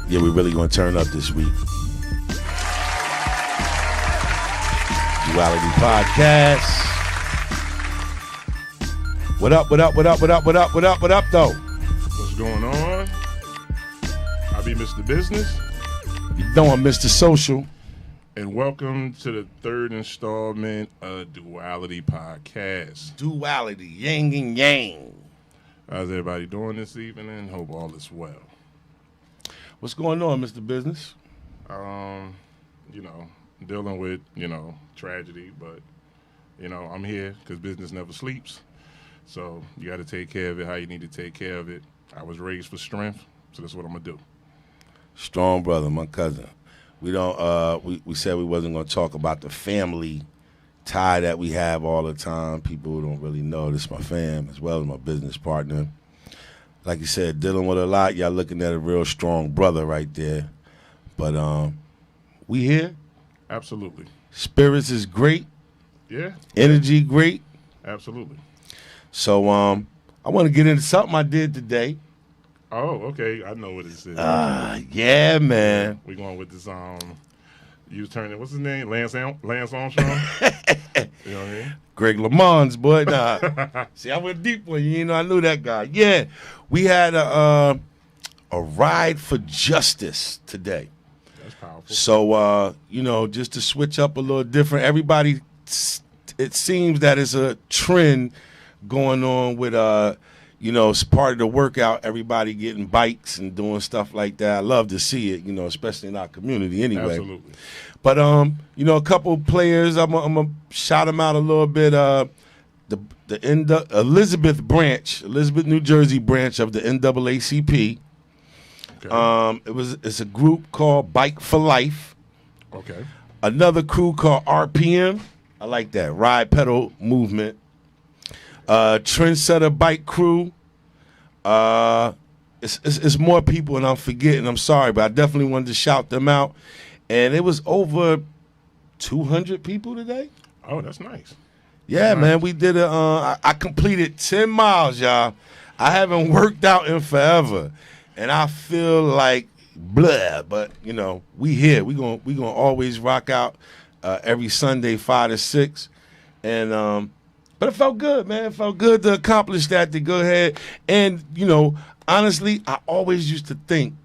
Yeah, we're really going to turn up this week. Duality Podcast. What up, though? What's going on? I be Mr. Business. You know I'm Mr. Social. And welcome to the third installment of Duality Podcast. Duality, yin and yang. How's everybody doing this evening? Hope all is well. What's going on, Mr. Business? Dealing with, tragedy, but, I'm here because business never sleeps. So you got to take care of it how you need to take care of it. I was raised for strength, so that's what I'm going to do. Strong brother, my cousin. We don't. We said we wasn't going to talk about the family tie that we have all the time. People who don't really know this is my fam as well as my business partner. Like you said, dealing with a lot. Y'all looking at a real strong brother right there. But we here. Absolutely. Spirits is great. Yeah. Energy great. Absolutely. So I want to get into something I did today. Oh, okay. I know what it is. Yeah, man. We going with this. You was turning. What's his name? Lance Armstrong. You know what I mean? Greg LeMond's boy. Nah. See, I went deep on you. I knew that guy. Yeah, we had a ride for justice today. That's powerful. So just to switch up a little different. Everybody, it seems that it's a trend going on with it's part of the workout, everybody getting bikes and doing stuff like that. I love to see it, especially in our community anyway. Absolutely. But, a couple of players, I'm going to shout them out a little bit. The Elizabeth, New Jersey branch of the NAACP. Okay. It's a group called Bike for Life. Okay. Another crew called RPM. I like that, Ride Pedal Movement. Trendsetter Bike Crew. It's more people, and I'm forgetting. I'm sorry, but I definitely wanted to shout them out. And it was over 200 people today. Oh, that's nice. Yeah, that's man, nice. we did I completed 10 miles, y'all. I haven't worked out in forever, and I feel like blah. But we here. We gonna always rock out every Sunday 5 to 6, and but it felt good, man. It felt good to accomplish that, to go ahead. And, honestly, I always used to think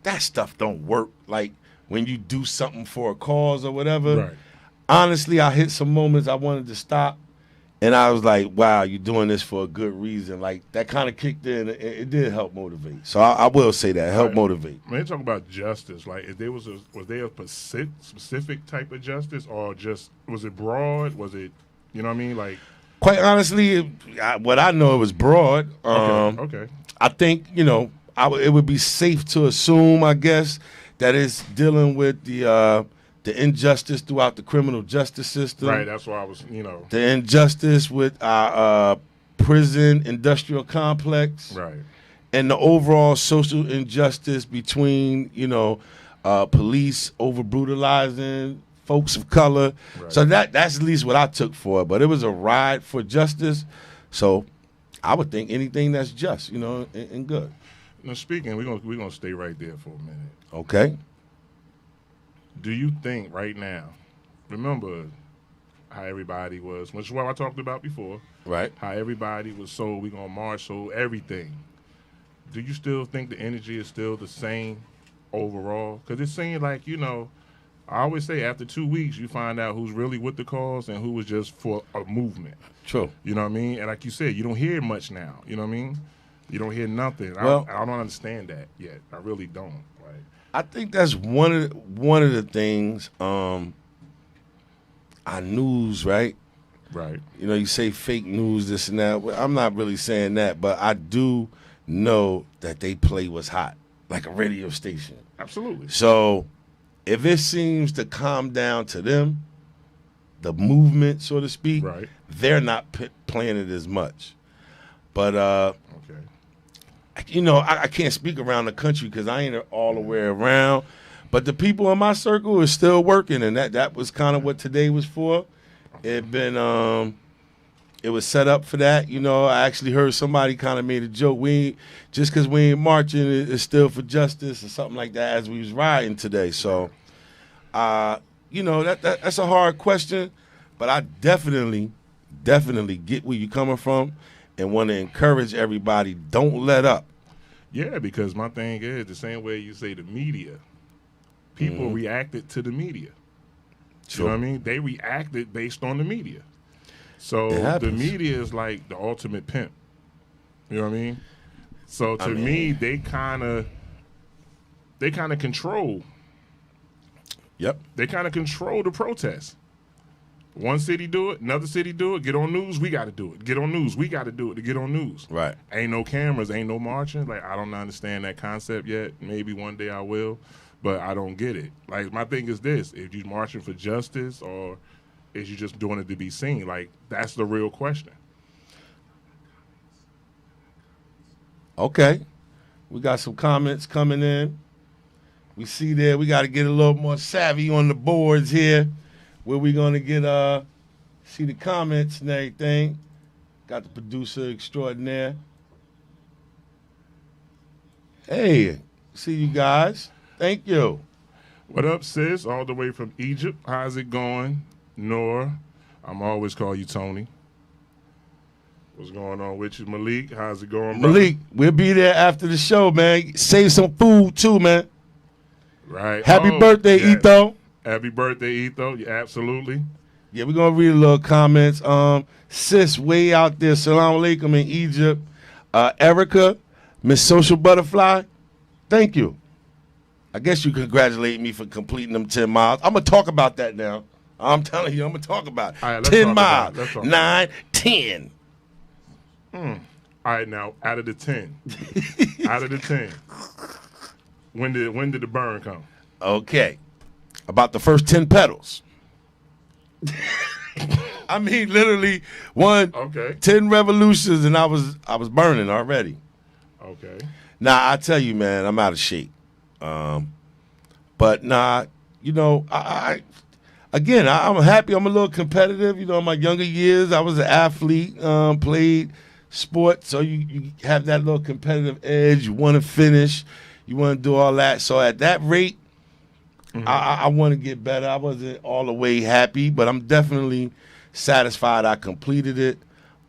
that stuff don't work. Like when you do something for a cause or whatever. Right. Honestly, I hit some moments I wanted to stop. And I was like, wow, you're doing this for a good reason. Like that kind of kicked in. It did help motivate. So I will say that. Help motivate. When they talk about justice, like if there was there a specific type of justice, or just was it broad? Was it, you know what I mean? Like, quite honestly, what I know, it was broad. Okay. I think, it would be safe to assume, I guess, that it's dealing with the injustice throughout the criminal justice system. Right, that's why I was, The injustice with our prison industrial complex. Right. And the overall social injustice between, police over brutalizing folks of color. Right. So that's at least what I took for it. But it was a ride for justice. So I would think anything that's just, and good. Now speaking, we're gonna stay right there for a minute. Okay. Do you think right now, remember how everybody was, which is what I talked about before. Right. How everybody was so we're gonna marshal everything. Do you still think the energy is still the same overall? Because it seemed like, I always say after 2 weeks, you find out who's really with the cause and who was just for a movement. True. You know what I mean? And like you said, you don't hear much now. You know what I mean? You don't hear nothing. Well, I don't understand that yet. I really don't. Like, I think that's one of the things. Our news, right? Right. You say fake news, this and that. Well, I'm not really saying that, but I do know that they play what's hot, like a radio station. Absolutely. So if it seems to calm down to them, the movement, so to speak, right, they're not playing it as much. But, okay. I can't speak around the country because I ain't all the way around. But the people in my circle are still working, and that was kind of what today was for. It been it was set up for that. You know, I actually heard somebody kind of made a joke. Just because we ain't marching, it's still for justice or something like that as we was riding today. So, you know, that's a hard question, but I definitely get where you're coming from and want to encourage everybody, don't let up. Yeah, because my thing is the same way you say the media. People reacted to the media. Sure. You know what I mean? They reacted based on the media. So the media is like the ultimate pimp. You know what I mean? So to me, they kind of control. Yep. They kind of control the protest. One city do it, another city do it. Get on news, we got to do it. Get on news, we got to do it to get on news. Right. Ain't no cameras, ain't no marching. Like, I don't understand that concept yet. Maybe one day I will, but I don't get it. Like, my thing is this: if you marching for justice, or is you just doing it to be seen? Like, that's the real question. Okay. We got some comments coming in. We see there we got to get a little more savvy on the boards here. Where we gonna get see the comments and everything. Got the producer extraordinaire. Hey, see you guys. Thank you. What up, sis? All the way from Egypt. How's it going? Nora. I'm always call you Tony. What's going on with you, Malik? How's it going, brother? Malik, we'll be there after the show, man. Save some food too, man. Right. Happy birthday, yes. Etho. Happy birthday, Etho. Yeah, absolutely. Yeah, we're going to read a little comments. Sis, way out there, salam alaikum in Egypt. Erica, Miss Social Butterfly, thank you. I guess you congratulate me for completing them 10 miles. I'm going to talk about that now. I'm telling you, I'm going to talk about it. All right, 10 miles, 9, 10. All right, now, out of the 10, when did the burn come? Okay. About the first 10 pedals. I mean, literally 10 revolutions, and I was burning already. Okay. Now, I tell you, man, I'm out of shape. But nah, you know, I'm happy. I'm a little competitive. You know, in my younger years, I was an athlete, played sports, so you have that little competitive edge. You want to finish. You want to do all that. So at that rate, I want to get better. I wasn't all the way happy, but I'm definitely satisfied I completed it.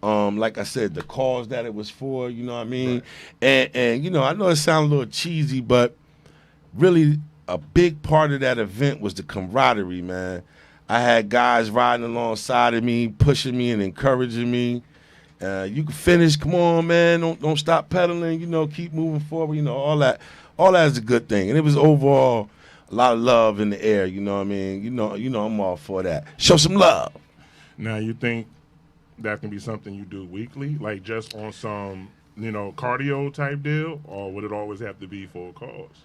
Like I said, the cause that it was for, you know what I mean? Right. And you know, I know it sounds a little cheesy, but really a big part of that event was the camaraderie, man. I had guys riding alongside of me, pushing me and encouraging me. You can finish. Come on, man. Don't stop pedaling. You know, keep moving forward. You know, all that is a good thing. And it was overall a lot of love in the air, you know what I mean? You know, I'm all for that. Show some love. Now, you think that can be something you do weekly, like just on some, you know, cardio type deal, or would it always have to be for a cause?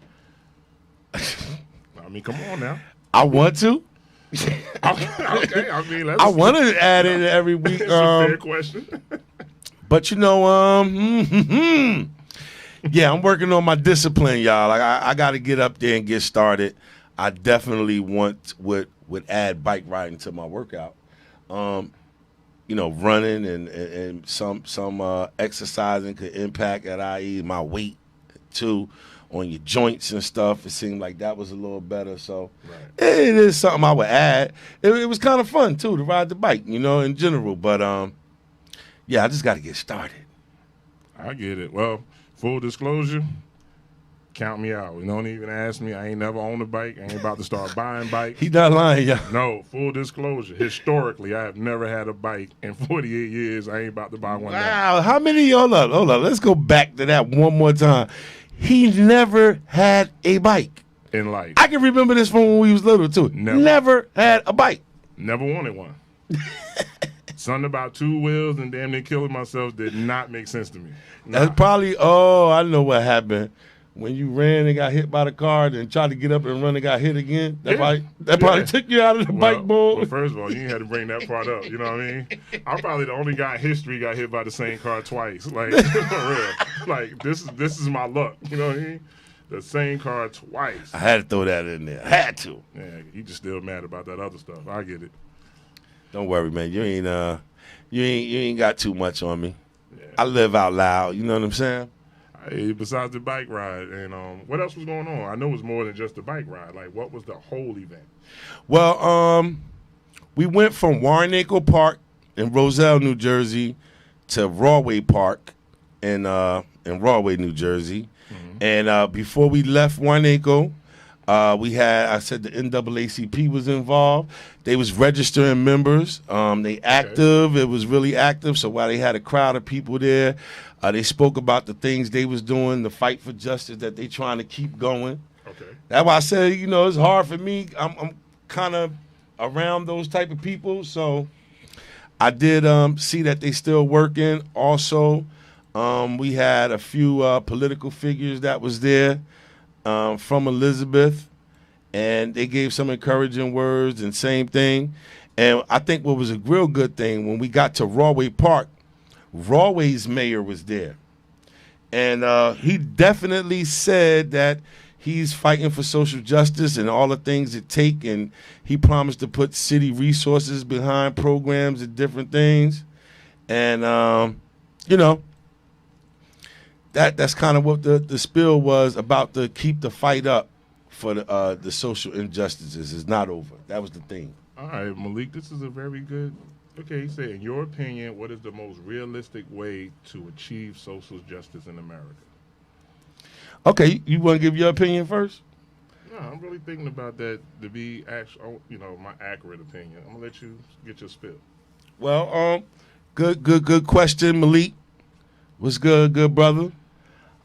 I mean, come on now. I want to. Okay, I mean, I want to add it every week. It's a fair question. But you know, yeah, I'm working on my discipline, y'all. Like I got to get up there and get started. I definitely would add bike riding to my workout. You know, running and some exercising could impact at i.e. my weight too on your joints and stuff. It seemed like that was a little better. So it is something I would add. It was kind of fun too to ride the bike, you know, in general. But yeah, I just got to get started. I get it. Well, full disclosure, count me out. Don't even ask me. I ain't never owned a bike. I ain't about to start buying bikes. He not lying, y'all. No, full disclosure. Historically, I have never had a bike in 48 years. I ain't about to buy one. Wow, now. How many of y'all up? Hold on, let's go back to that one more time. He never had a bike. In life. I can remember this from when we was little, too. Never had a bike. Never wanted one. Something about 2 wheels and damn near killing myself did not make sense to me. Nah. That's probably, I know what happened. When you ran and got hit by the car and tried to get up and run and got hit again, that probably took you out of the bike bowl. Well, first of all, you ain't had to bring that part up. You know what I mean? I'm probably the only guy in history got hit by the same car twice. Like, for real. Like, this is my luck. You know what I mean? The same car twice. I had to throw that in there. I had to. Yeah, you just still mad about that other stuff. I get it. Don't worry, man. You ain't You ain't got too much on me. Yeah. I live out loud. You know what I'm saying? Hey, besides the bike ride, and what else was going on? I know it was more than just the bike ride. Like, what was the whole event? Well, we went from Warnaco Park in Roselle, New Jersey, to Rawway Park in Rawway, New Jersey. Mm-hmm. And before we left Warnaco, we had, I said the NAACP was involved. They was registering members. They active. Okay. It was really active. So while they had a crowd of people there, they spoke about the things they was doing, the fight for justice that they trying to keep going. Okay. That's why I said, it's hard for me. I'm kind of around those type of people. So I did see that they still working. Also, we had a few political figures that was there from Elizabeth, and they gave some encouraging words and same thing. And I think what was a real good thing, when we got to Rawway Park, Rawway's mayor was there. And he definitely said that he's fighting for social justice and all the things it take, and he promised to put city resources behind programs and different things. And, that's kind of what the spill was about, to keep the fight up for the social injustices. It's not over. That was the thing. All right, Malik, this is a very good... Okay, say, in your opinion, what is the most realistic way to achieve social justice in America? Okay, you want to give your opinion first? No, I'm really thinking about that to be actual, my accurate opinion. I'm gonna let you get your spill. Well, good question, Malik. What's good brother?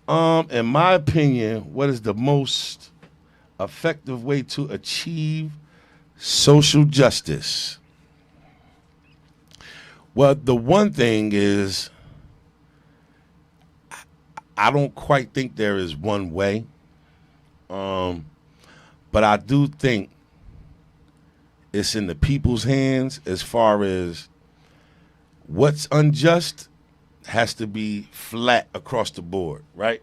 In my opinion, what is the most effective way to achieve social justice? Well, the one thing is, I don't quite think there is one way, but I do think it's in the people's hands as far as what's unjust has to be flat across the board, right?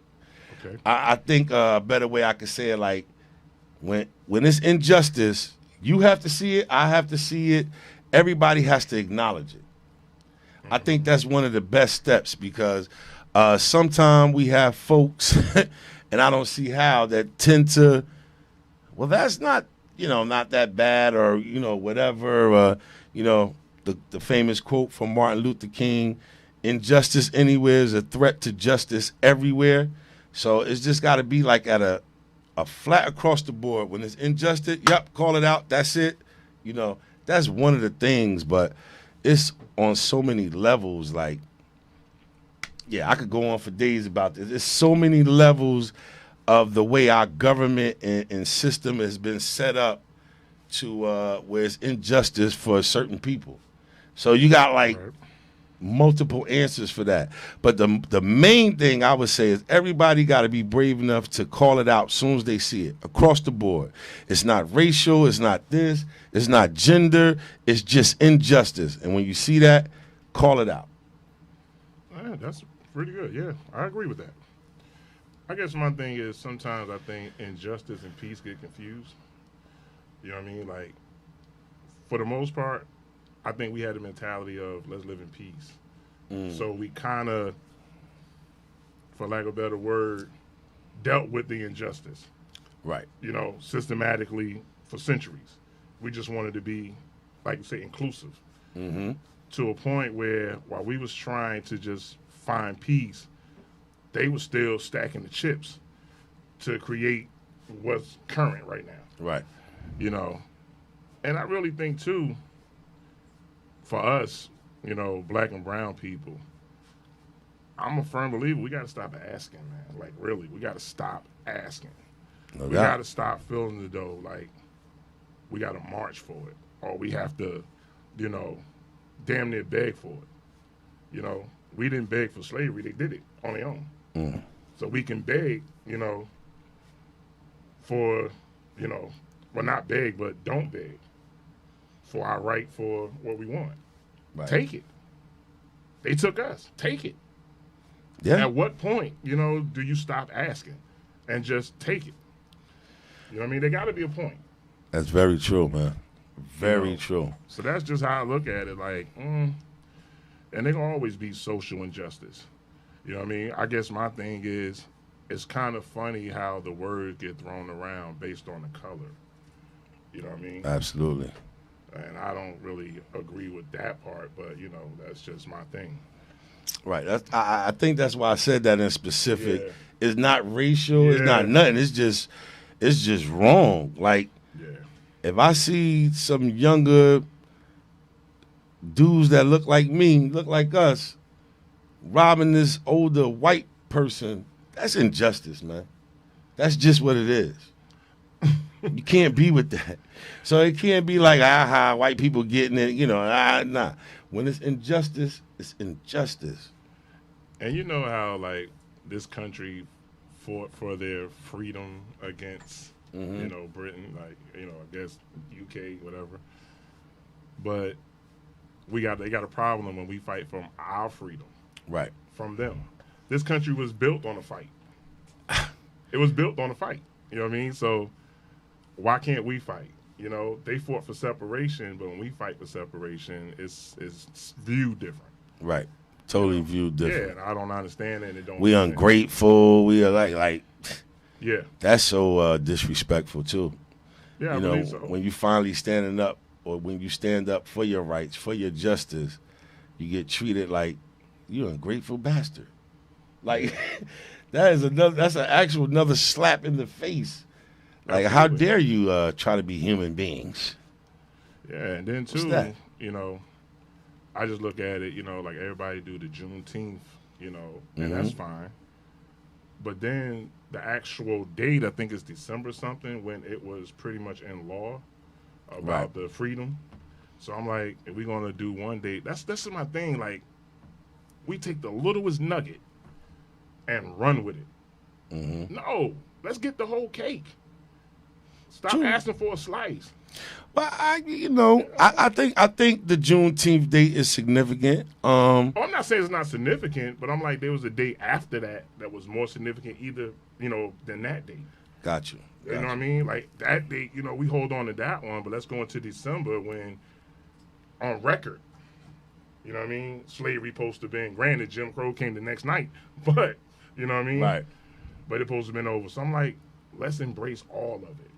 Okay. I think a better way I could say it, like, when it's injustice, you have to see it, I have to see it, everybody has to acknowledge it. I think that's one of the best steps, because sometimes we have folks, and I don't see how, that tend to, well, that's not, not that bad, or, whatever, the famous quote from Martin Luther King, injustice anywhere is a threat to justice everywhere. So it's just got to be like at a flat across the board. When it's injustice, yep, call it out, that's it. That's one of the things, but it's on so many levels. Like, yeah, I could go on for days about this. There's so many levels of the way our government and system has been set up to where it's injustice for certain people. So you got multiple answers for that. But the main thing I would say is everybody got to be brave enough to call it out as soon as they see it, across the board. It's not racial, it's not this, it's not gender, it's just injustice. And when you see that, call it out. Yeah, that's pretty good. Yeah, I agree with that. I guess my thing is, sometimes I think injustice and peace get confused. You know what I mean? Like, for the most part, I think we had the mentality of let's live in peace. So we kind of, for lack of a better word, dealt with the injustice. Right. Systematically for centuries. We just wanted to be, like you say, inclusive. Mm-hmm. To a point where, while we was trying to just find peace, they were still stacking the chips to create what's current right now. Right. And I really think, too, for us, black and brown people, I'm a firm believer we got to stop asking, man. Like, really, we got to stop asking. No we got to stop filling the dough like we got to march for it, or we have to, damn near beg for it. We didn't beg for slavery. They did it on their own. So we can beg, for, well, not beg, but don't beg for our right for what we want. Right. Take it. They took us. Take it. Yeah. At what point, do you stop asking and just take it? You know what I mean? There got to be a point. That's very true, man. Very true. So that's just how I look at it. Like, And there gonna always be social injustice. You know what I mean? I guess my thing is, it's kind of funny how the words get thrown around based on the color. You know what I mean? Absolutely. And I don't really agree with that part, but, you know, that's just my thing. Right. I think that's why I said that in specific. Yeah. It's not racial. It's not nothing. It's just wrong. Like, if I see some younger dudes that look like me, look like us, robbing this older white person, that's injustice, man. That's just what it is. You can't be with that. So it can't be like, white people getting it, you know, nah. When it's injustice, it's injustice. And you know how, like, this country fought for their freedom against, you know, Britain, like, you know, I guess UK, whatever. But they got a problem when we fight for our freedom. Right. From them. This country was built on a fight. It was built on a fight. You know what I mean? So why can't we fight? You know, they fought for separation, but when we fight for separation, it's viewed different. Right. Totally viewed different. Yeah, and I don't understand it. We ungrateful. We are like yeah. That's so disrespectful too. Yeah, you I know, believe so. When you finally standing up, or when you stand up for your rights, for your justice, you get treated like you're an ungrateful bastard. Like that's another slap in the face. Like, Absolutely. how dare you try to be human beings? Yeah, and then too, you know, I just look at it, you know, like everybody do the Juneteenth, you know, and that's fine. But then the actual date, I think it's December something, when it was pretty much in law about the freedom. So I'm like, if we're gonna do one date, that's my thing. Like, we take the littlest nugget and run with it. No, let's get the whole cake. Stop asking for a slice. Well, I think the Juneteenth date is significant. I'm not saying it's not significant, but I'm like, there was a date after that was more significant, either, you know, than that date. Got you. You know what I mean? Like, that date, you know, we hold on to that one, but let's go into December when, on record, you know what I mean? Slavery supposed to have been, granted, Jim Crow came the next night, but, you know what I mean? Right. But it supposed to have been over. So I'm like, let's embrace all of it.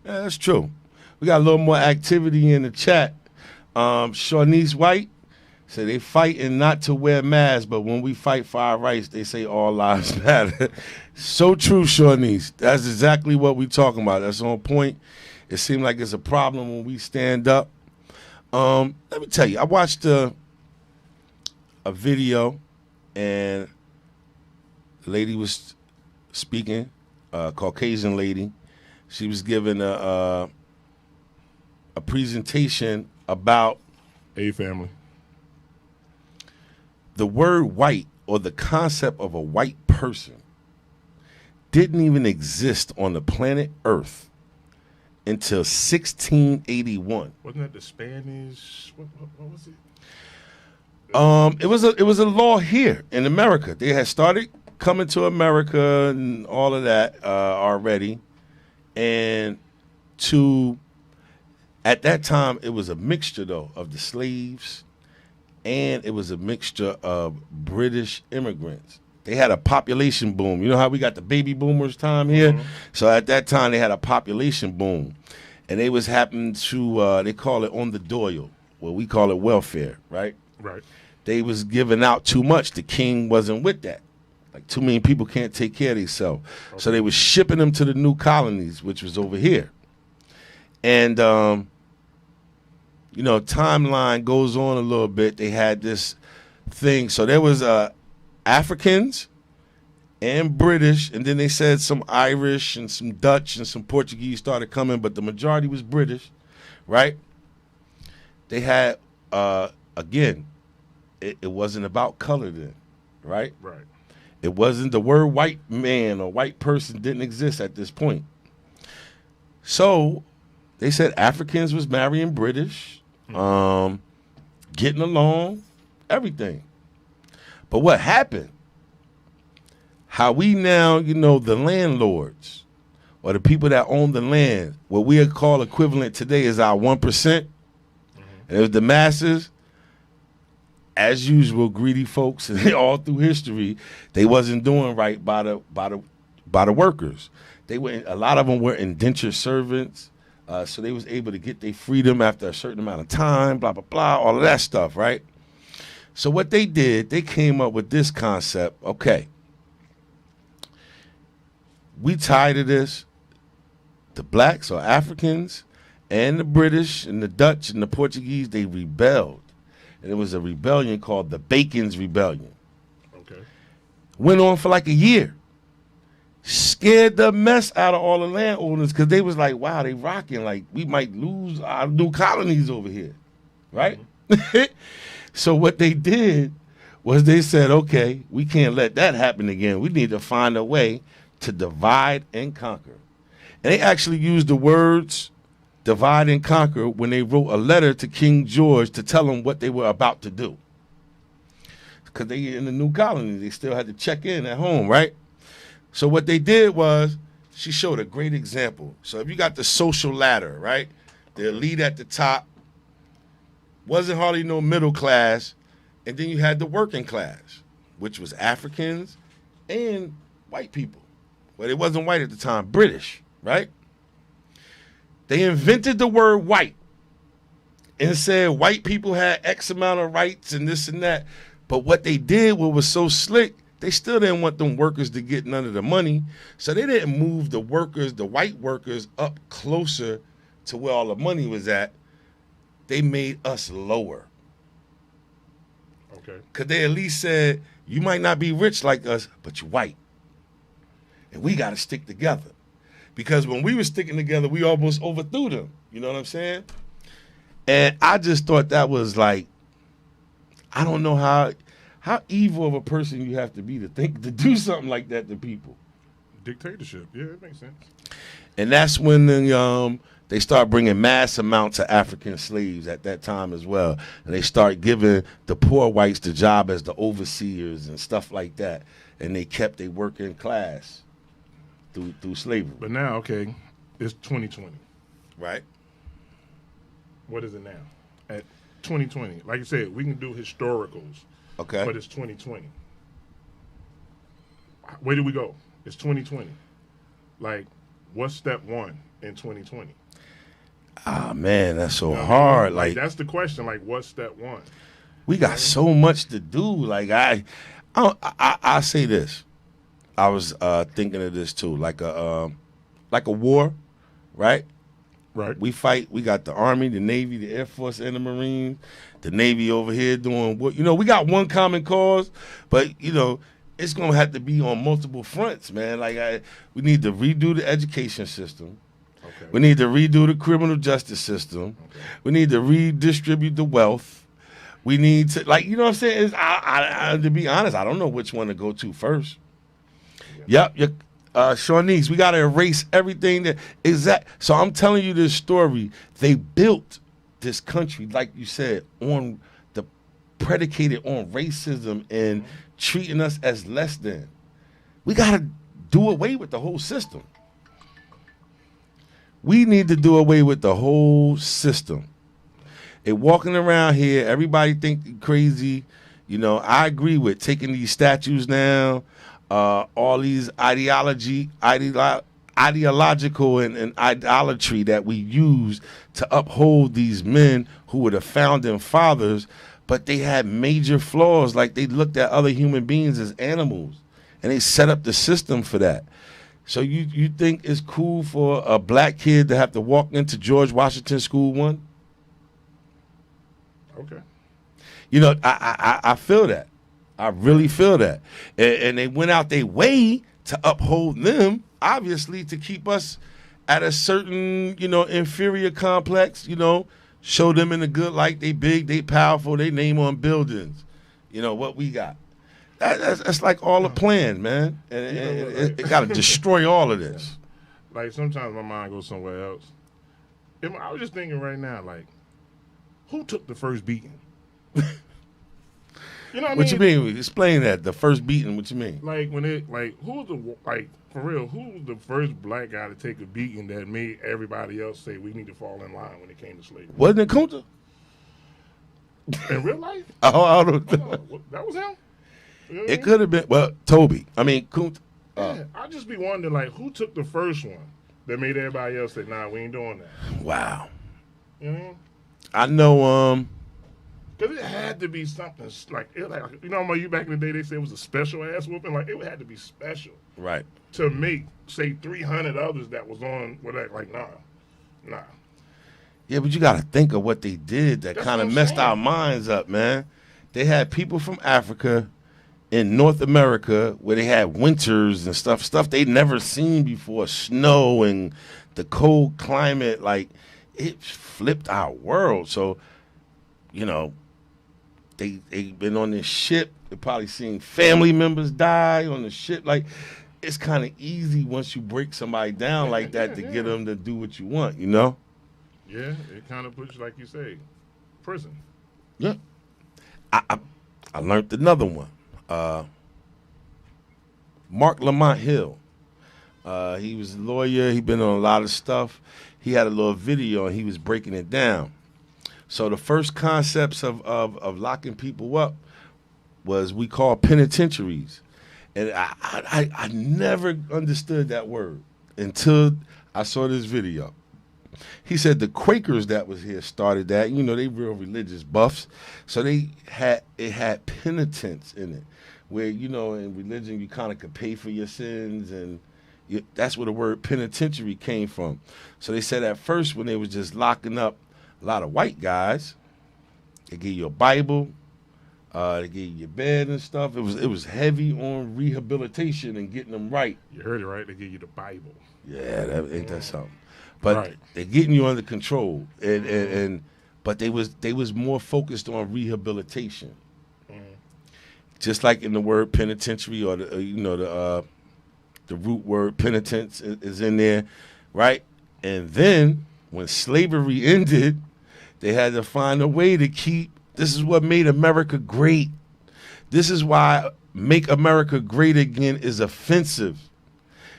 Yeah, that's true. We got a little more activity in the chat. Shawnice White said they fighting not to wear masks, but when we fight for our rights, they say all lives matter. So true, Shawnice. That's exactly what we're talking about. That's on point. It seems like it's a problem when we stand up. Let me tell you, I watched a video, and the lady was speaking, a Caucasian lady. She was giving a presentation about A family. The word white, or the concept of a white person, didn't even exist on the planet Earth until 1681. Wasn't that the Spanish? What was it? It was a law here in America. They had started coming to America and all of that already. And at that time, it was a mixture, though, of the slaves, and it was a mixture of British immigrants. They had a population boom. You know how we got the baby boomers time here? So at that time, they had a population boom. And they was happening to, they call it on the Doyle. Well, we call it welfare, right? Right. They was giving out too much. The king wasn't with that. Like, too many people can't take care of themselves. Okay. So they was shipping them to the new colonies, which was over here. And, you know, timeline goes on a little bit. They had this thing. So there was Africans and British, and then they said some Irish and some Dutch and some Portuguese started coming, but the majority was British, right? They had, again, it wasn't about color then, right? Right. It wasn't, the word white man or white person didn't exist at this point. So they said Africans was marrying British, getting along, everything. But what happened? How we now, you know, the landlords or the people that own the land, what we call equivalent today is our 1%, and it was the masses. as usual, greedy folks all through history, they wasn't doing right by the workers. A lot of them were indentured servants, so they was able to get their freedom after a certain amount of time, blah, blah, blah, all of that stuff, right? So what they did, they came up with this concept, okay, we tired of this. The blacks or Africans and the British and the Dutch and the Portuguese, they rebelled. And it was a rebellion called the Bacon's Rebellion. Okay. Went on for like a year. Scared the mess out of all the landowners because they was like, wow, they rocking. Like, we might lose our new colonies over here. Right? Mm-hmm. So what they did was they said, okay, we can't let that happen again. We need to find a way to divide and conquer. And they actually used the words divide and conquer when they wrote a letter to King George to tell him what they were about to do. Because they in the new colony, they still had to check in at home, right? So what they did was, she showed a great example. So if you got the social ladder, right? The elite at the top, wasn't hardly no middle class, and then you had the working class, which was Africans and white people. Well, it wasn't white at the time, British. Right? They invented the word white and said white people had X amount of rights and this and that. But what they did, what was so slick, they still didn't want them workers to get none of the money. So they didn't move the workers, the white workers, up closer to where all the money was at. They made us lower. Okay. Because they at least said, you might not be rich like us, but you're white. And we got to stick together. Because when we were sticking together, we almost overthrew them. You know what I'm saying? And I just thought that was like, I don't know how evil of a person you have to be to do something like that to people. Dictatorship. Yeah, it makes sense. And that's when they start bringing mass amounts of African slaves at that time as well. And they start giving the poor whites the job as the overseers and stuff like that. And they kept their working class through slavery. But now, okay, it's 2020. Right. What is it now? At 2020. Like you said, we can do historicals. Okay. But it's 2020. Where do we go? It's 2020. Like, what's step one in 2020? Ah, man, that's so hard. Like, that's the question. Like, what's step one? We got so much to do. Like, I say this. I was thinking of this too, like a war, right? Right. We fight. We got the Army, the Navy, the Air Force, and the Marines. The Navy over here doing what? We got one common cause, but it's gonna have to be on multiple fronts, man. Like we need to redo the education system. Okay. We need to redo the criminal justice system. Okay. We need to redistribute the wealth. We need to, like, you know what I'm saying? To be honest, I don't know which one to go to first. Yep. Shawnees, we got to erase everything So I'm telling you this story. They built this country, like you said, predicated on racism and treating us as less than. We got to do away with the whole system. We need to do away with the whole system. And walking around here, everybody think you're crazy. I agree with taking these statues down. All these ideological and idolatry that we use to uphold these men who were the founding fathers, but they had major flaws. Like, they looked at other human beings as animals, and they set up the system for that. So you think it's cool for a black kid to have to walk into George Washington School 1? Okay. I feel that. I really feel that. And they went out their way to uphold them, obviously, to keep us at a certain, inferior complex, show them in a good light. They big, they powerful, they name on buildings. What we got. That's like all the plan, man. And it got to destroy all of this. Like, sometimes my mind goes somewhere else. I was just thinking right now, like, who took the first beating? You know what you mean? Explain that. The first beating. What you mean? Like who's for real? Who was the first black guy to take a beating that made everybody else say we need to fall in line when it came to slavery? Wasn't it Kunta? In real life? I don't know. That was him? You know it could have been, well, Toby. I mean, yeah, I just be wondering, like, who took the first one that made everybody else say, nah, we ain't doing that? Wow. You know what I mean? I know, because it had to be something like, you know, you back in the day, they said it was a special ass whooping. Like, it had to be special. Right. To make, say, 300 others that was on with that, like, nah. Yeah, but you got to think of what they did that kind of messed our minds up, man. They had people from Africa in North America where they had winters and stuff they'd never seen before, snow and the cold climate. Like, it flipped our world. So, you know, they've been on this ship. They probably seen family members die on the ship. Like, it's kind of easy once you break somebody down like that to get them to do what you want, you know? Yeah, it kind of puts, like you say, prison. Yeah. I learned another one. Mark Lamont Hill. He was a lawyer. He'd been on a lot of stuff. He had a little video, and he was breaking it down. So the first concepts of locking people up was we call penitentiaries. And I never understood that word until I saw this video. He said the Quakers that was here started that. You know, they real religious buffs. So it had penitence in it, where, you know, in religion you kind of could pay for your sins, and that's where the word penitentiary came from. So they said at first when they was just locking up a lot of white guys, they gave you a Bible, they gave you your bed and stuff. It was heavy on rehabilitation and getting them right. You heard it right. They gave you the Bible. Yeah, ain't that something? But they're getting you under control, but they was more focused on rehabilitation, just like in the word penitentiary, or the root word penitence is in there, right? And then when slavery ended, they had to find a way to keep. This is what made America great. This is why make America great again is offensive,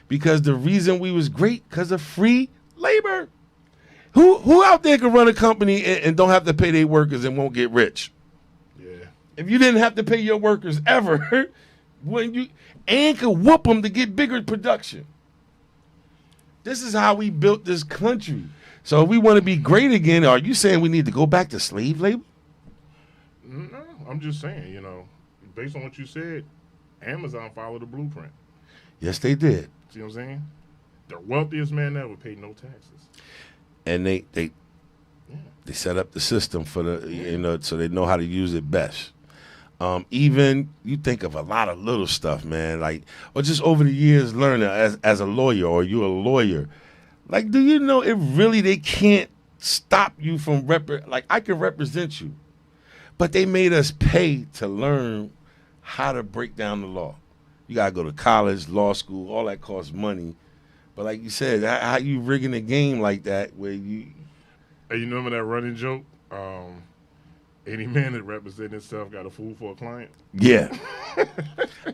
because the reason we was great because of free labor. Who out there can run a company and don't have to pay their workers and won't get rich? Yeah. If you didn't have to pay your workers ever, and could whoop them to get bigger production. This is how we built this country. So if we want to be great again, are you saying we need to go back to slave labor? No, I'm just saying, you know, based on what you said, Amazon followed the blueprint. Yes, they did. See what I'm saying? The wealthiest man ever paid no taxes. And they set up the system for so they know how to use it best. Even you think of a lot of little stuff, man, like, or just over the years learning as a lawyer, or you're a lawyer. Like, do you know they can't stop you from like, I can represent you, but they made us pay to learn how to break down the law. You got to go to college, law school, all that costs money. But like you said, how you rigging a game like that where you... Hey, you remember that running joke? Any man that represents himself got a fool for a client? Yeah.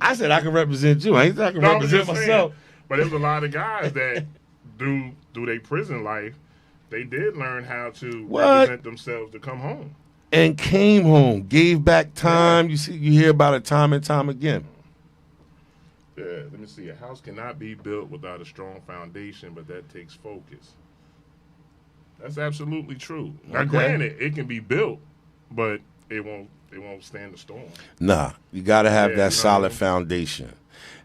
I said I can represent you. I ain't said I can represent myself. But there's a lot of guys that do their prison life, they did learn how to represent themselves to come home. And came home, gave back time. Yeah. You hear about it time and time again. Yeah, let me see. A house cannot be built without a strong foundation, but that takes focus. That's absolutely true. Now, granted, it can be built, but it won't stand the storm. Nah, you got to have that solid foundation.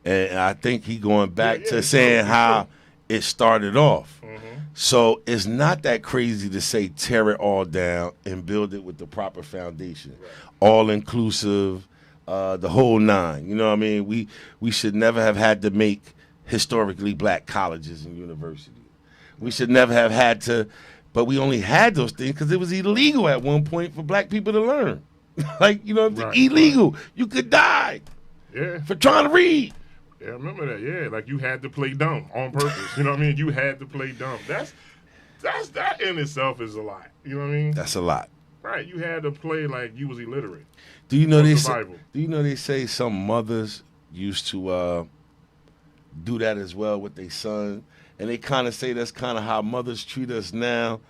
And I think he going back to saying how it started off. Mm-hmm. So it's not that crazy to say tear it all down and build it with the proper foundation, all inclusive. The whole nine, you know what I mean? We should never have had to make historically black colleges and universities. We should never have had to, but we only had those things because it was illegal at one point for black people to learn. Like, you know, illegal. You could die for trying to read. Yeah, I remember that. Yeah, like you had to play dumb on purpose. You know what I mean? You had to play dumb. That in itself is a lot. You know what I mean? That's a lot. Right. You had to play like you was illiterate. Do you know they say some mothers used to do that as well with their son, and they kind of say that's kind of how mothers treat us now.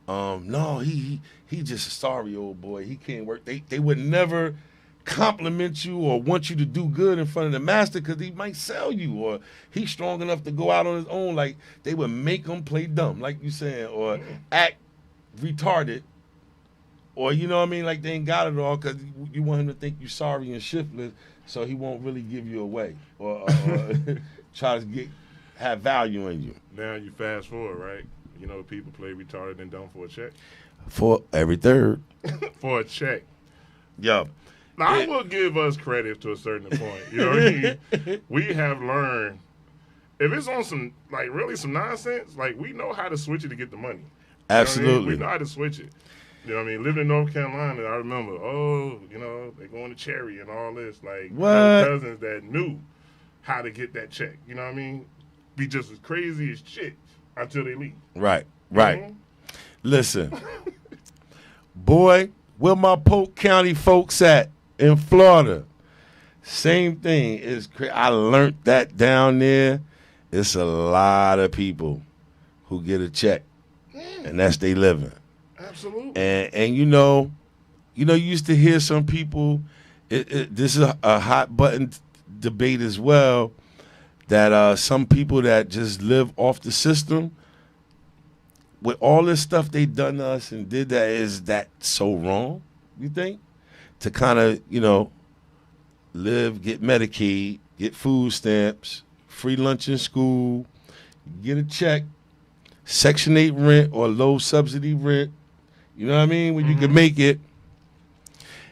No, he just a sorry old boy. He can't work. They would never compliment you or want you to do good in front of the master because he might sell you, or he's strong enough to go out on his own. Like, they would make him play dumb, like you saying, or act retarded, or you know what I mean, like they ain't got it all because you want him to think you sorry and shiftless, so he won't really give you away or try to have value in you. Now you fast forward, right? You know, people play retarded and dumb for a check. For every third. For a check. Yo. Now, I will give us credit to a certain point. You know what I mean? We have learned, if it's on some, like, really some nonsense, like, we know how to switch it to get the money. Absolutely. You know we know how to switch it. You know what I mean? Living in North Carolina, I remember, they going to Cherry and all this. Like, cousins that knew how to get that check. You know what I mean? Be just as crazy as shit until they leave. Right. Mm-hmm. Listen, boy, where my Polk County folks at in Florida? Same thing. I learned that down there. It's a lot of people who get a check, and that's they living. Absolutely. And you used to hear some people. This is a hot button debate as well. That some people that just live off the system, with all this stuff they done to us and did that, is that so wrong, you think? To kind of, live, get Medicaid, get food stamps, free lunch in school, get a check, Section 8 rent or low subsidy rent, you know what I mean, when you can make it.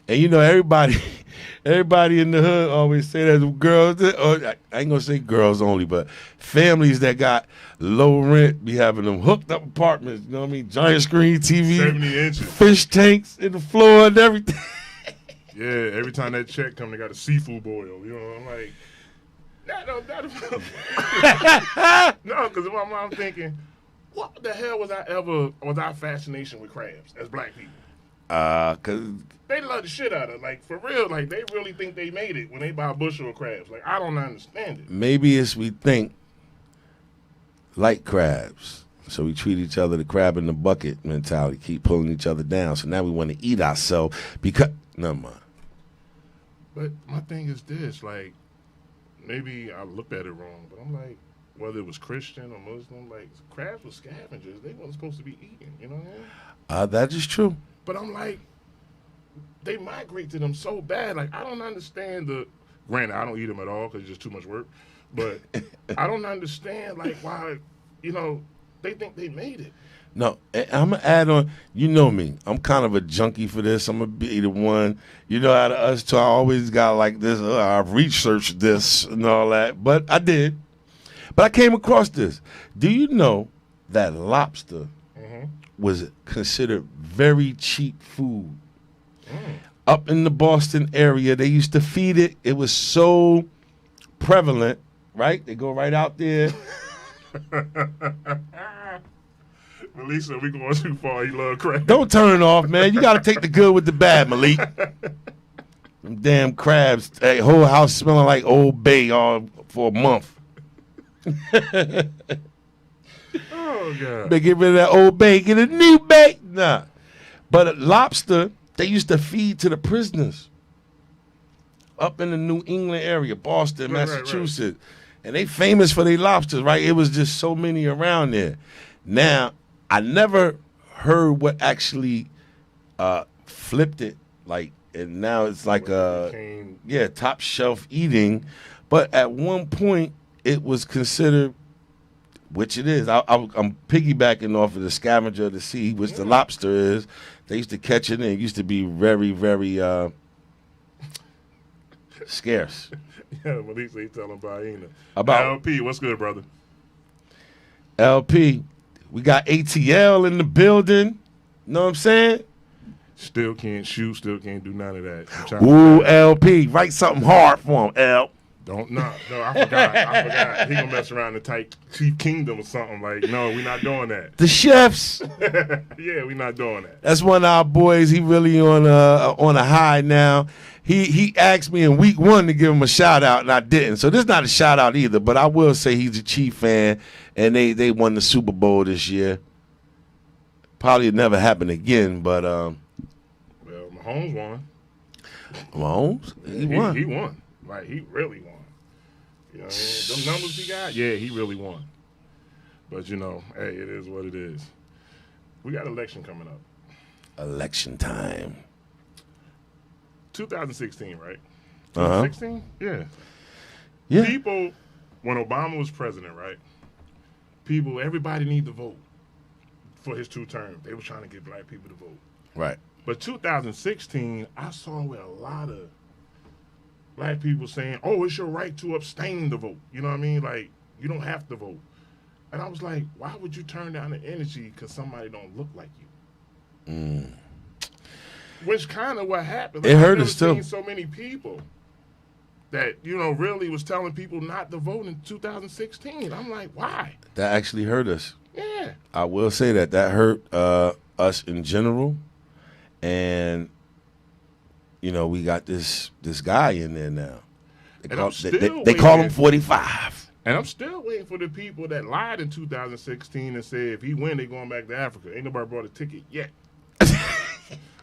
And, everybody in the hood always say that girls, or I ain't going to say girls only, but families that got low rent be having them hooked up apartments, you know what I mean? Giant screen TV, 70 inches, fish tanks in the floor and everything. Yeah, every time that check come, they got a seafood boil. I'm like, no, because I'm thinking, what the hell was our fascination with crabs as black people? Cause they love the shit out of it. Like, for real, like, they really think they made it when they buy a bushel of crabs. Like, I don't understand it. Maybe it's we think like crabs. So we treat each other the crab in the bucket mentality, keep pulling each other down. So now we want to eat ourselves because, never mind. But my thing is this, like, maybe I looked at it wrong, but I'm like, whether it was Christian or Muslim, like, crabs were scavengers. They weren't supposed to be eaten, you know what I mean? That is true. But I'm like, they migrate to them so bad. Like, I don't understand granted, I don't eat them at all because it's just too much work. But I don't understand, like, why, they think they made it. No, I'm going to add on, you know me. I'm kind of a junkie for this. I'm going to be the one, out of us two, I always got like this, I've researched this and all that. But I did. But I came across this. Do you know that lobster was considered very cheap food? Up in the Boston area, they used to feed it. It was so prevalent, right? They go right out there. Melissa, we going too far. You love crabs. Don't turn it off, man. You got to take the good with the bad, Malik. Them damn crabs. That whole house smelling like Old Bay all for a month. Oh, God. They get rid of that Old Bay, get a new Bay. Nah. But a lobster, they used to feed to the prisoners up in the New England area, Boston, Massachusetts. Right. And they famous for their lobsters, right? It was just so many around there. Now, I never heard what actually flipped it, like, and now it's like top shelf eating. But at one point, it was considered, which it is. I'm piggybacking off of the scavenger of the sea, which the lobster is. They used to catch it, and it used to be very, very scarce. Yeah, Malik, they telling Baina. About LP, what's good, brother? LP. We got ATL in the building. Know what I'm saying? Still can't shoot. Still can't do none of that. Ooh, LP. Write something hard for him, L. No, I forgot. He gonna mess around the tight Chief Kingdom or something. Like, no, we're not doing that. The chefs. Yeah, we're not doing that. That's one of our boys. He really on a high now. He asked me in week 1 to give him a shout out, and I didn't. So this is not a shout out either, but I will say he's a Chief fan, and they won the Super Bowl this year. probably never happen again. But well, Mahomes won. Mahomes, he won. He won. Like he really won. You know what I mean? Them numbers he got, yeah, he really won. But you know, hey, it is what it is. We got election coming up. Election time. 2016, right? 2016? Yeah. Yeah. People, when Obama was president, right? Everybody need to vote for his 2 terms. They were trying to get black people to vote. Right. But 2016, I saw where a lot of black people saying, "Oh, it's your right to abstain to vote." You know what I mean? Like, you don't have to vote. And I was like, why would you turn down the energy because somebody don't look like you? Which kind of what happened. Like, it hurt us too. So many people that, you know, really was telling people not to vote in 2016. I'm like, why? That actually hurt us. Yeah. I will say that hurt us in general. And, you know, we got this guy in there now. They call him 45. And I'm still waiting for the people that lied in 2016 and said if he win, they going back to Africa. Ain't nobody brought a ticket yet.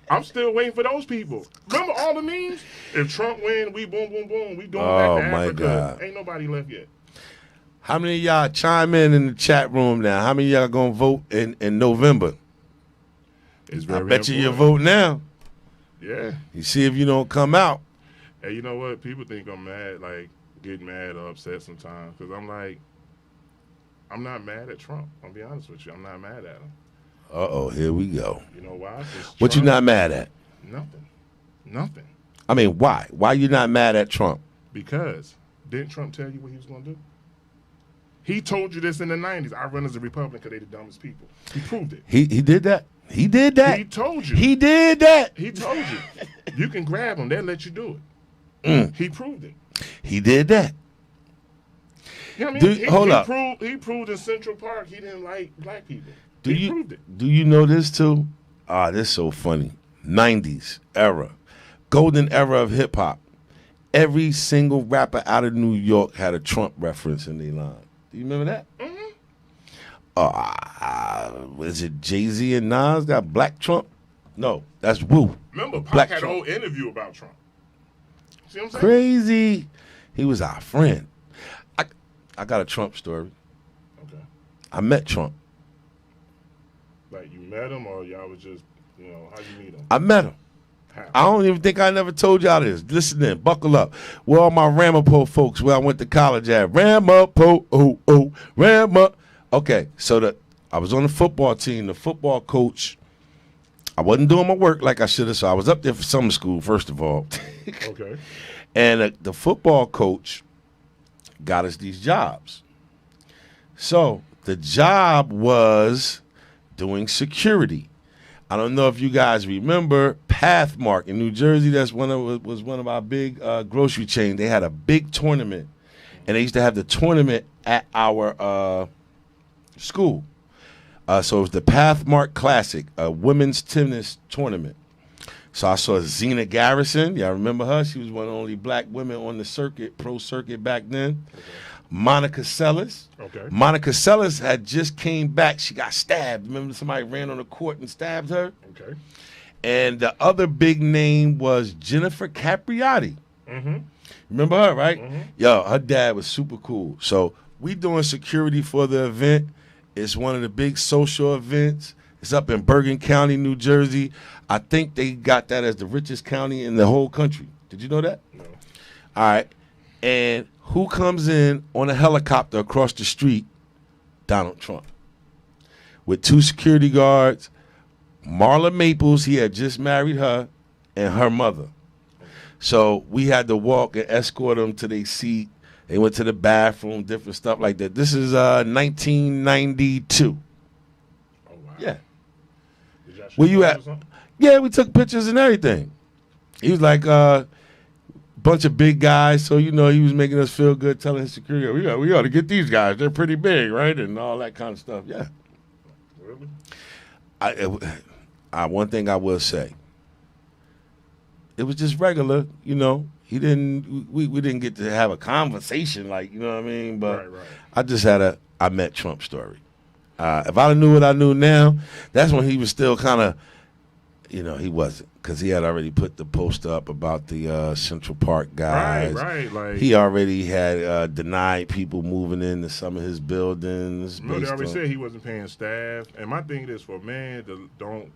I'm still waiting for those people. Remember all the memes? If Trump win, we boom, boom, boom. We going back to Africa. God. Ain't nobody left yet. How many of y'all chime in the chat room now? How many of y'all going to vote in November? I bet you vote now. Yeah. You see if you don't come out. Hey, you know what? People think I'm mad, like, get mad or upset sometimes. Because I'm like, I'm not mad at Trump. I'll be honest with you. I'm not mad at him. Uh-oh, here we go. You know why? What you not mad at? Nothing. I mean, why? Why you not mad at Trump? Because didn't Trump tell you what he was going to do? He told you this in the 90s. I run as a Republican because they the dumbest people. He proved it. He did that? He did that? He told you. He did that? He told you. You can grab him. They'll let you do it. He proved it. He did that. You know what I mean? He proved in Central Park he didn't like black people. He proved it. Do you know this too? This is so funny. 90s era. Golden era of hip hop. Every single rapper out of New York had a Trump reference in their line. Do you remember that? Was it Jay-Z and Nas got Black Trump? No, that's Woo. Remember, Pac had a whole interview about Trump. See what I'm saying? Crazy. He was our friend. I got a Trump story. Okay. I met Trump. Like, you met him or y'all was just, you know, how'd you meet him? I met him. How? I don't even think I never told y'all this. Listen in, buckle up. Where all my Ramapo folks, where I went to college at. Ramapo, Ramapo. Okay, so I was on the football team. The football coach, I wasn't doing my work like I should have, so I was up there for summer school, first of all. Okay. And the football coach got us these jobs. So the job was doing security. I don't know if you guys remember Pathmark in New Jersey. That's was one of our big grocery chains. They had a big tournament, and they used to have the tournament at our school. So it was the Pathmark Classic, a women's tennis tournament. So I saw Zena Garrison. Y'all remember her? She was one of the only black women on the circuit, pro circuit back then. Okay. Monica Seles. Okay. Monica Seles had just came back. She got stabbed. Remember somebody ran on the court and stabbed her? Okay. And the other big name was Jennifer Capriati. Mm-hmm. Remember her, right? Mm-hmm. Yo, her dad was super cool. So we doing security for the event. It's one of the big social events. It's up in Bergen County, New Jersey. I think they got that as the richest county in the whole country. Did you know that? No. All right. And who comes in on a helicopter across the street? Donald Trump. With 2 security guards, Marla Maples, he had just married her, and her mother. So we had to walk and escort them to their seat. They went to the bathroom, different stuff like that. This is 1992. Oh, wow. Yeah. Did y'all shoot Where you at? Yeah, we took pictures and everything. He was like bunch of big guys, so you know he was making us feel good, telling his security, we ought to get these guys. They're pretty big, right? And all that kind of stuff. Yeah. Really? One thing I will say, it was just regular, you know. We didn't get to have a conversation, like, you know what I mean? But right. I met Trump story. If I knew what I knew now, that's when he was still kind of, he wasn't. Because he had already put the post up about the Central Park guys. Right. Like, he already had denied people moving into some of his buildings. No, they already said he wasn't paying staff. And my thing is, for a man that don't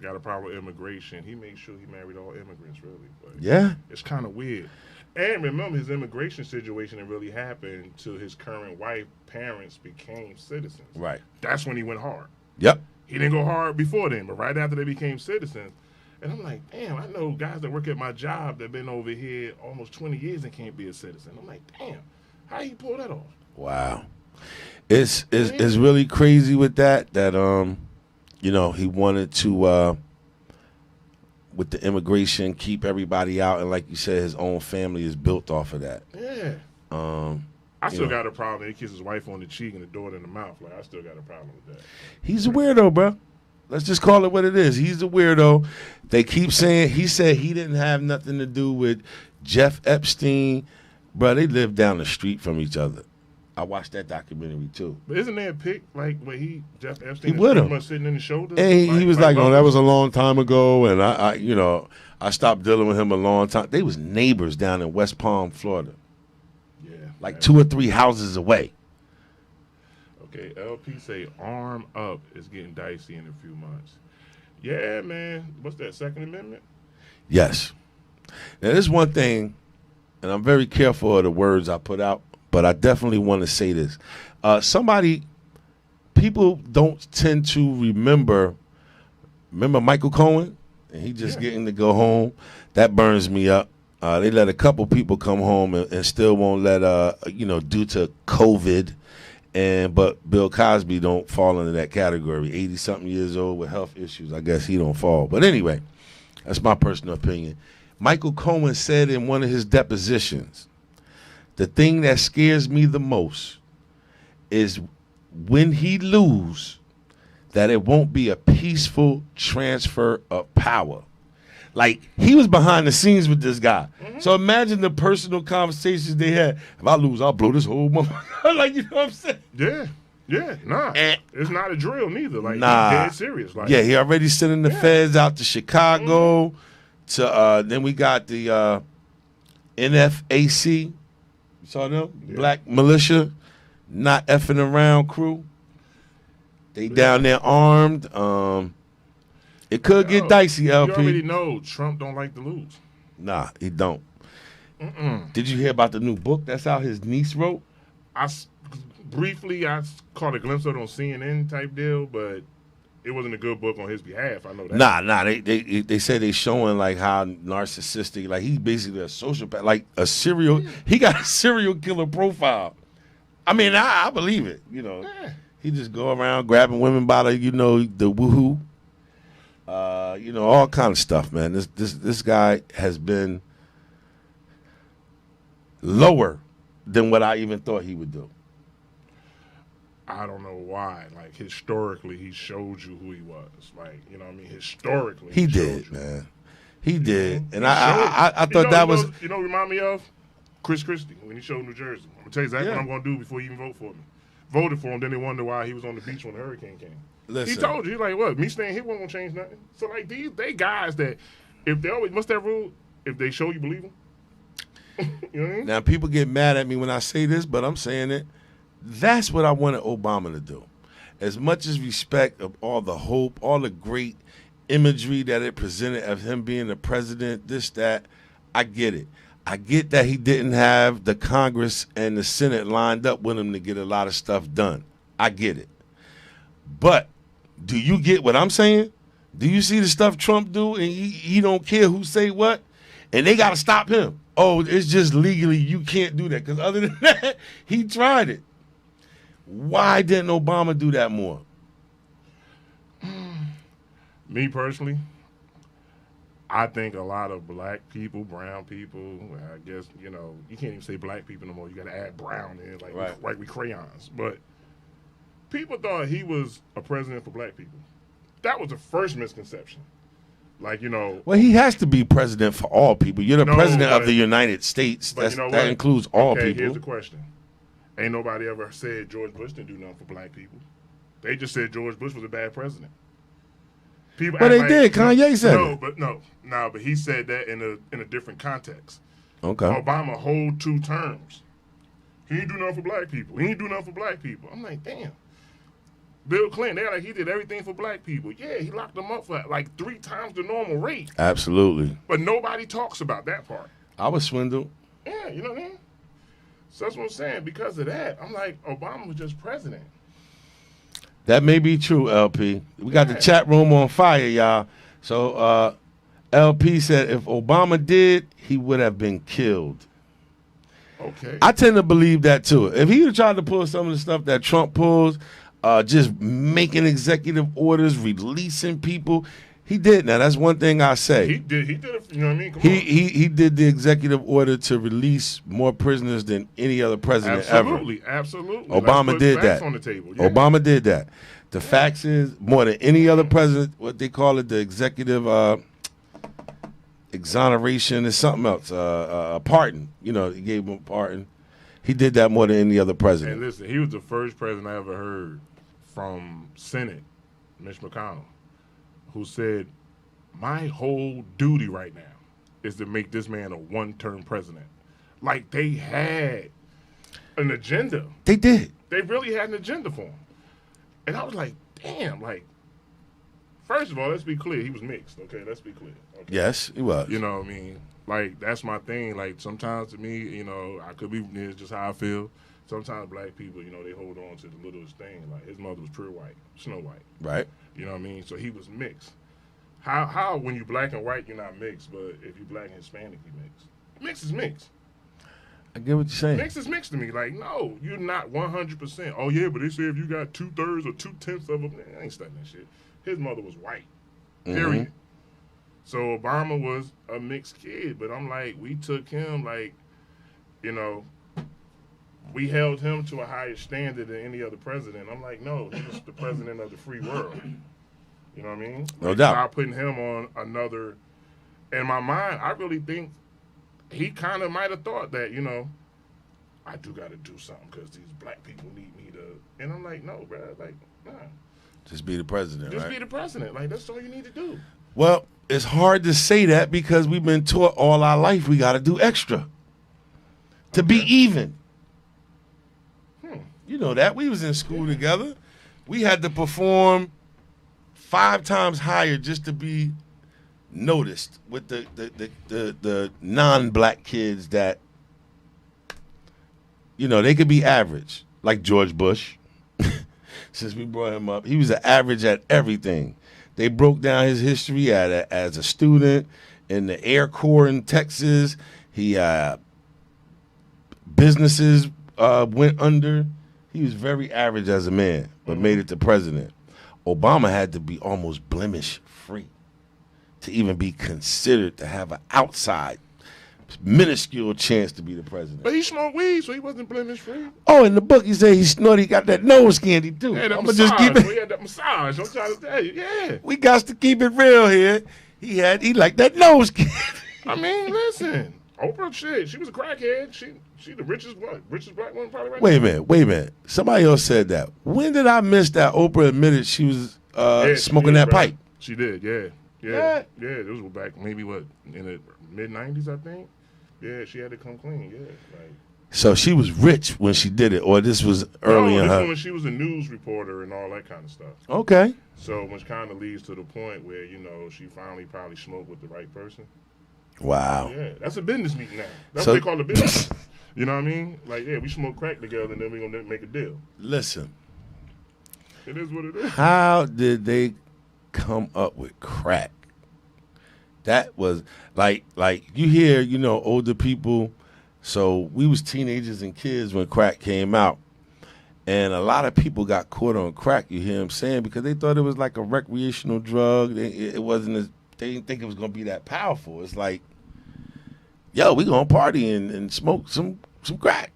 got a problem with immigration, he makes sure he married all immigrants, really. But yeah. It's kind of weird. And remember, his immigration situation that really happened till his current wife parents became citizens. Right. That's when he went hard. Yep. He didn't go hard before then, but right after they became citizens. And I'm like, damn, I know guys that work at my job that been over here almost 20 years and can't be a citizen. I'm like, damn, how you pull that off? Wow. It's really crazy with that he wanted to, with the immigration, keep everybody out. And like you said, his own family is built off of that. Yeah. I still got a problem. He kisses his wife on the cheek and the daughter in the mouth. Like, I still got a problem with that. He's a weirdo, bro. Let's just call it what it is. He's a weirdo. They keep saying he said he didn't have nothing to do with Jeff Epstein. Bro, they live down the street from each other. I watched that documentary too. But isn't there a pic like where Jeff Epstein is pretty much sitting in the shoulders? And he was like, "Oh, that was a long time ago," and I stopped dealing with him a long time. They was neighbors down in West Palm, Florida. Yeah. Like 2 or 3 houses away. Okay, LP say arm up is getting dicey in a few months. Yeah, man. What's that, Second Amendment? Yes. Now, there's one thing, and I'm very careful of the words I put out, but I definitely want to say this. People don't tend to remember Michael Cohen? And he just getting to go home. That burns me up. They let a couple people come home and still won't let, due to COVID. But Bill Cosby don't fall into that category. 80-something years old with health issues. I guess he don't fall. But anyway, that's my personal opinion. Michael Cohen said in one of his depositions, the thing that scares me the most is when he lose, that it won't be a peaceful transfer of power. Like, he was behind the scenes with this guy. Mm-hmm. So imagine the personal conversations they had. If I lose, I'll blow this whole motherfucker. Like, you know what I'm saying? Yeah. Nah. It's not a drill neither. Like, nah. He's dead serious. Like, yeah, he already sending the feds out to Chicago. Mm-hmm. Then we got the NFAC. You saw them? Yeah. Black militia, not effing around crew. They down there armed. It could get dicey, LP. You already know Trump don't like to lose. Nah, he don't. Did you hear about the new book that's out his niece wrote? I caught a glimpse of it on CNN type deal, but it wasn't a good book on his behalf. I know that. Nah. They said they showing like how narcissistic, like he's basically a sociopath, like a serial. He got a serial killer profile. I mean, I believe it. He just go around grabbing women by the the woohoo. All kind of stuff, man. This guy has been lower than what I even thought he would do. I don't know why. Like, historically, he showed you who he was. Like, you know what I mean? Historically, he did, man. He did. And I thought that was... Remind me of Chris Christie when he showed New Jersey. I'm going to tell you exactly what I'm going to do before you even vote for me. Voted for him, then they wonder why he was on the beach when the hurricane came. Listen. He told you, like, what? Me staying here won't gonna change nothing. So, like, they guys that, if they always, what's that rule? If they show you, believe them. You know what I mean? Now, people get mad at me when I say this, but I'm saying it. That's what I wanted Obama to do. As much as respect of all the hope, all the great imagery that it presented of him being the president, this, that, I get it. I get that he didn't have the Congress and the Senate lined up with him to get a lot of stuff done. I get it. But do you get what I'm saying? Do you see the stuff Trump do and he don't care who say what? And they got to stop him. Oh, it's just legally you can't do that. Because other than that, he tried it. Why didn't Obama do that more? Me personally, I think a lot of black people, brown people, I guess, you can't even say black people no more. You got to add brown in, like we crayons. But people thought he was a president for black people. That was the first misconception. Like, Well, he has to be president for all people. You're the president of the United States. That includes all people. Here's the question. Ain't nobody ever said George Bush didn't do nothing for black people. They just said George Bush was a bad president. People but they did. Kanye said it. But he said that in a different context. Okay. Obama hold 2 terms. He ain't do nothing for black people. He ain't do nothing for black people. I'm like, damn. Bill Clinton, they're like, he did everything for black people. Yeah, he locked them up for like 3 times the normal rate. Absolutely. But nobody talks about that part. I was swindled. Yeah, you know what I mean? So that's what I'm saying. Because of that, I'm like, Obama was just president. That may be true, LP. We got the chat room on fire, y'all. So LP said if Obama did, he would have been killed. Okay. I tend to believe that, too. If he had tried to pull some of the stuff that Trump pulls, just making executive orders, releasing people, he did. Now, that's one thing I say. He did it, you know what I mean? He did the executive order to release more prisoners than any other president ever. Absolutely. Obama did that. On the table. Yeah. Obama did that. The facts is, more than any other president, what they call it, the executive exoneration is something else, a pardon. You know, he gave him a pardon. He did that more than any other president. And listen, he was the first president I ever heard from Senate, Mitch McConnell, who said, my whole duty right now is to make this man a 1-term president. Like, they had an agenda. They did. They really had an agenda for him. And I was like, damn, like, first of all, let's be clear. He was mixed, okay? Let's be clear. Okay? Yes, he was. You know what I mean? Like, that's my thing. Like, sometimes to me, you know, I could be, it's just how I feel. Sometimes black people, you know, they hold on to the littlest thing. Like, his mother was pure white, Snow White. Right. You know what I mean? So he was mixed. How when you black and white, you're not mixed, but if you black and Hispanic, you mixed. Mixed is mixed. I get what you're saying. Mixed is mixed to me. Like, no, you're not 100%. Oh, yeah, but they say if you got 2/3 or 2/10 of them, I ain't studying that shit. His mother was white, period. So Obama was a mixed kid, but I'm like, we took him, like, you know, we held him to a higher standard than any other president. I'm like, no, he was the president of the free world. You know what I mean? No doubt. Stop putting him on another. In my mind, I really think he kind of might have thought that, you know, I do got to do something because these black people need me to. And I'm like, no, bro. Like, nah. Just be the president, Just be the president. Like, that's all you need to do. Well, it's hard to say that because we've been taught all our life we got to do extra to be even. You know that. We was in school together. We had to perform 5 times higher just to be noticed with the non-black kids that, you know, they could be average, like George Bush. Since we brought him up, he was an average at everything. They broke down his history as a student in the Air Corps in Texas. He businesses went under. He was very average as a man, but made it to president. Obama had to be almost blemish free to even be considered to have an outside minuscule chance to be the president. But he smoked weed, so he wasn't blemish free. Oh, in the book he said he snorted. He got that nose candy too. Yeah, that I'ma massage. just keep it. He had that massage. I'm trying to tell you, yeah. We got to keep it real here. He liked that nose candy. I mean, listen, Oprah, shit, she was a crackhead. She the richest black woman probably right now. Wait a minute. Somebody else said that. When did I miss that Oprah admitted she was smoking that pipe? She did, yeah. Yeah, it was back maybe in the mid-90s, I think. Yeah, she had to come clean, yeah. Like, so she was rich when she did it, or this was early in her? No, when she was a news reporter and all that kind of stuff. Okay. So which kind of leads to the point where, you know, she finally probably smoked with the right person. Wow. Yeah, that's a business meeting now. That's what they call a business. You know what I mean? Like, yeah, we smoke crack together and then we're going to make a deal. Listen. It is what it is. How did they come up with crack? That was like you hear, you know, older people. So we was teenagers and kids when crack came out. And a lot of people got caught on crack, you hear them saying, because they thought it was like a recreational drug. It wasn't they didn't think it was going to be that powerful. It's like, yo, we going to party and smoke some crack.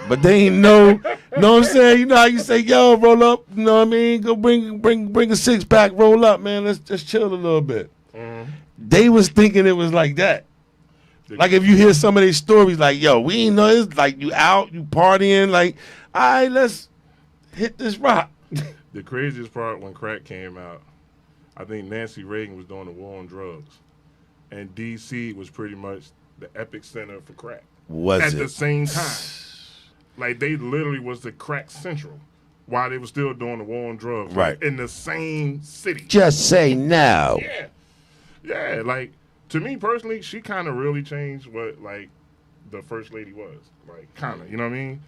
But they ain't know what I'm saying? You know how you say, yo, roll up, you know what I mean? Go bring a 6-pack, roll up, man. Let's just chill a little bit. Mm-hmm. They was thinking it was like that. Like if you hear some of these stories like, yo, we ain't know it's like you out, you partying, like, all right, hit this rock. The craziest part when crack came out, I think Nancy Reagan was doing the war on drugs, and D.C. was pretty much the epic center for crack. At the same time, like they literally was the crack central while they were still doing the war on drugs, right, in the same city. Just say no. Yeah. Like to me personally, she kind of really changed what like the first lady was, like kind of, you know what I mean?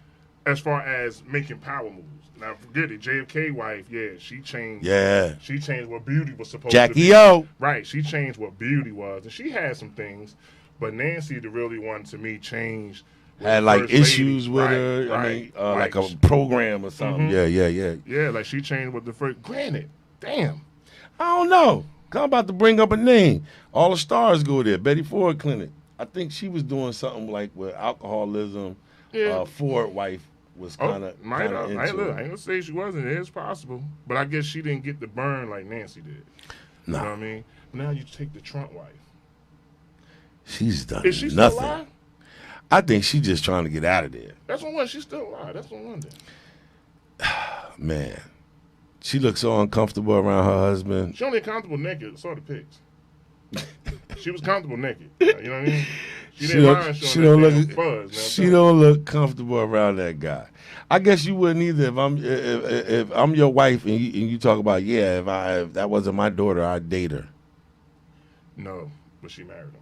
As far as making power moves. Now forget it, JFK wife, she changed. Yeah, she changed what beauty was supposed to be. Jackie O. Right, she changed what beauty was, and she had some things, but Nancy, the really one to me, changed. Had like issues with her. Right. I mean, like a program or something. Mm-hmm. Yeah, like she changed with the first. Granted, damn. I don't know. I'm about to bring up a name. All the stars go there. Betty Ford Clinic. I think she was doing something like with alcoholism. Yeah. Ford wife was kind of into it. I ain't gonna say she wasn't. It's possible, but I guess she didn't get the burn like Nancy did. No. You know what I mean? Now you take the Trump wife. She's done Is she nothing. Still alive? I think she's just trying to get out of there. That's what she's still alive. That's what I'm wondering. Man, she looks so uncomfortable around her husband. She only comfortable naked. I saw the pics. She was comfortable naked. You know what I mean? She don't look comfortable around that guy. I guess you wouldn't either. If I'm your wife and you talk about if that wasn't my daughter, I'd date her. No, but she married him.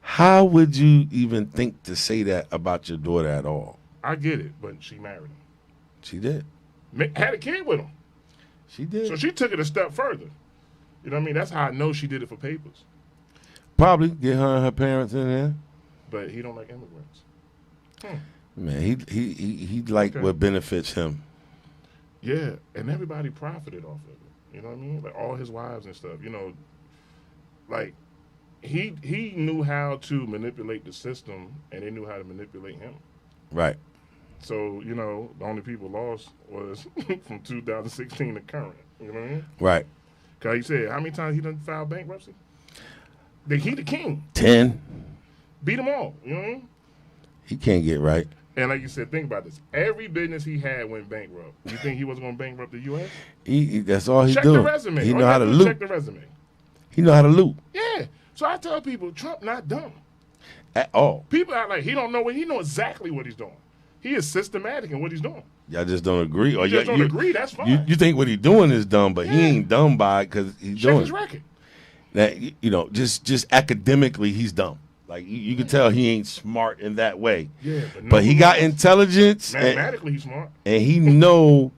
How would you even think to say that about your daughter at all? I get it, but she married him. She did. Had a kid with him. She did. So she took it a step further. You know what I mean? That's how I know she did it for papers. Probably get her and her parents in there. But he don't like immigrants. Man, he like what benefits him. Yeah, and everybody profited off of it. You know what I mean? Like all his wives and stuff. You know, like he knew how to manipulate the system, and they knew how to manipulate him. Right. So, you know, the only people lost was from 2016 to current. You know what I mean? Right. Because he said, how many times he done filed bankruptcy? He the king. 10. Beat them all. You know what I mean? He can't get right. And like you said, think about this. Every business he had went bankrupt. You think he was going to bankrupt the U.S.? That's all he's doing. Check the resume. He know how to loot. Check the resume. He know how to loot. Yeah. So I tell people, Trump not dumb. At all. People act like he don't know he know exactly what he's doing. He is systematic in what he's doing. Y'all just don't agree. Or you just don't agree, that's fine. You think what he's doing is dumb, but he ain't dumb by it because he's doing his record. That, you know, just academically, he's dumb. Like, you can tell he ain't smart in that way. Yeah, but he got intelligence. Mathematically, he's smart. And he know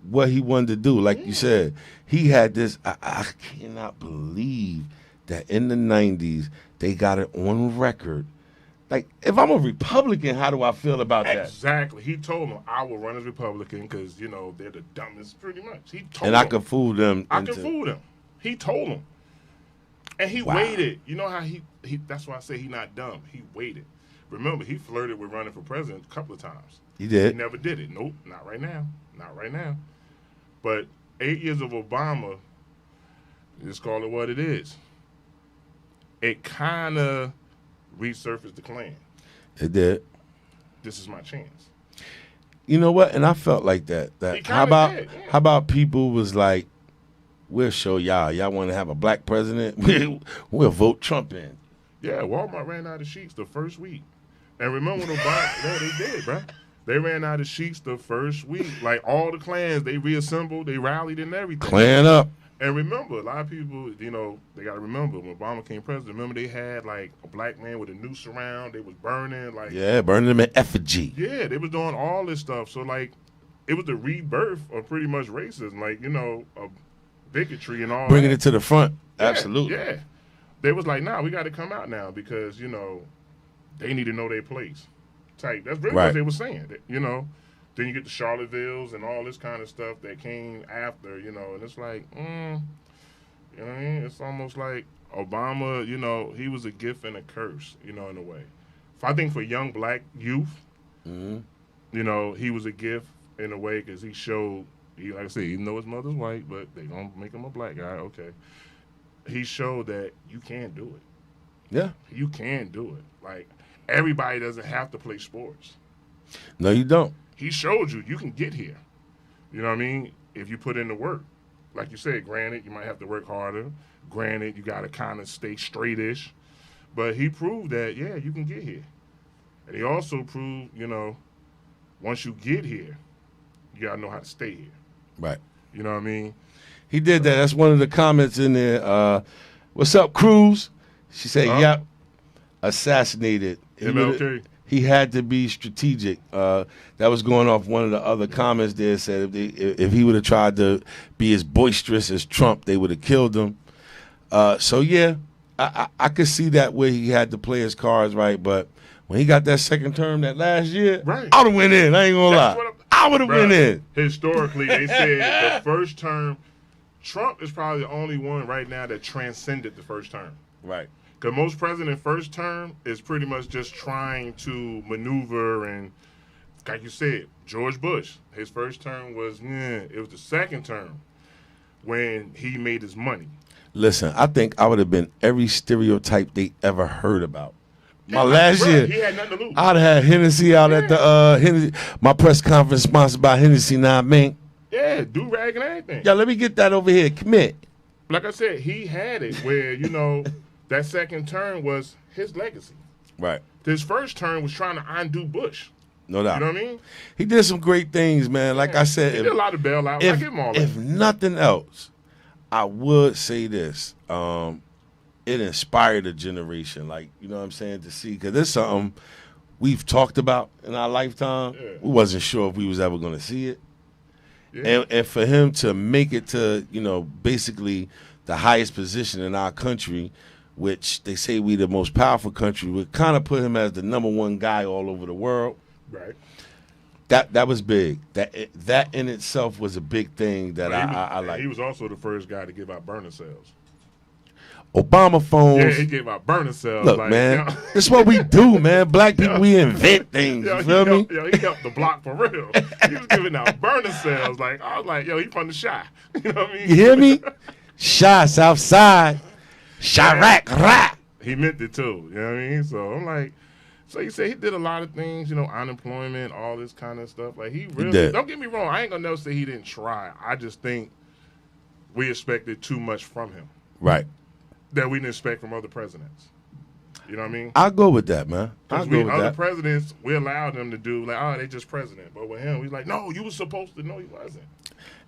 what he wanted to do. Like you said, he had this. I cannot believe that in the 90s, they got it on record. Like, if I'm a Republican, how do I feel about that? Exactly. He told them, I will run as Republican because, you know, they're the dumbest pretty much. He told and them. I could fool them. I can fool them. He told them. And he waited. You know how he that's why I say he not dumb. He waited. Remember, he flirted with running for president a couple of times. He did. He never did it. Nope, not right now. Not right now. But 8 years of Obama, just call it what it is. It kind of resurfaced the Klan. It did. This is my chance. You know what? And I felt like that. How about people was like, we'll show y'all. Y'all want to have a black president? We'll vote Trump in. Yeah, Walmart ran out of sheets the first week. And remember when Obama, no, they did, bro. They ran out of sheets the first week. Like all the clans, they reassembled, they rallied and everything. Clan up. And remember, a lot of people, you know, they got to remember when Obama came president, remember they had like a black man with a noose around. They was burning. Burning them in effigy. Yeah, they was doing all this stuff. So, like, it was the rebirth of pretty much racism. Like, you know, bigotry and all bringing it to the front. Absolutely. Yeah. They was like, nah, we got to come out now because, you know, they need to know their place. Type. That's really what they were saying. You know, then you get the Charlottevilles and all this kind of stuff that came after, you know, and it's like, you know what I mean? It's almost like Obama, you know, he was a gift and a curse, you know, in a way. I think for young black youth, you know, he was a gift in a way because he showed, like I said, even though his mother's white, but they don't make him a black guy. Okay, he showed that you can do it. Yeah, you can do it. Like everybody doesn't have to play sports. No, you don't. He showed you can get here. You know what I mean? If you put in the work. Like you said, granted, you might have to work harder. Granted, you got to kind of stay straightish. But he proved that, yeah, you can get here. And he also proved, once you get here, you got to know how to stay here. Right. You know what I mean? He did that. That's one of the comments in there. What's up, Cruz? She said, yep, assassinated. MLK. He had to be strategic. That was going off one of the other comments there. Said if he would have tried to be as boisterous as Trump, they would have killed him. So, yeah, I could see that where he had to play his cards right. But when he got that second term that last year, right. I would have went in. I ain't going to lie. I would have went in. Historically, they said the first term, Trump is probably the only one right now that transcended the first term. Right. Because most president first term is pretty much just trying to maneuver and, like you said, George Bush, his first term was, it was the second term when he made his money. Listen, I think I would have been every stereotype they ever heard about. My last year, he had nothing to lose. I'd have had Hennessy out at the my press conference sponsored by Hennessy, now man. Yeah, do-rag and everything. Yeah, let me get that over here. Commit. Like I said, he had it where, that second term was his legacy. Right. His first term was trying to undo Bush. No doubt. You know what I mean? He did some great things, man. Like I said. He did a lot of bailouts. I give him all that. If nothing else, I would say this. It inspired a generation. Like, you know what I'm saying, to see. Because it's something we've talked about in our lifetime. Yeah. We wasn't sure if we was ever going to see it. Yeah. And for him to make it to, basically the highest position in our country, which they say we the most powerful country, would kind of put him as the number one guy all over the world. Right. That was big. That in itself was a big thing that I like. He was also the first guy to give out burner cells. Obama phones. Yeah, he gave out burner cells. Look, man, this is what we do, man. Black people, we invent things. You feel me? He helped the block for real. He was giving out burner cells. Like, I was like, he from the Chi. You know what I mean? You hear me? Chi, Southside. Chirac, rap. He meant it too. You know what I mean? So I'm like, so you say he did a lot of things, unemployment, all this kind of stuff. Like, he really, don't get me wrong, I ain't gonna never say he didn't try. I just think we expected too much from him. Right. That we didn't expect from other presidents. You know what I mean? I'll go with that, man. Other presidents, we allowed them to do, like, they just president. But with him, we like, no, you was supposed to. No, he wasn't.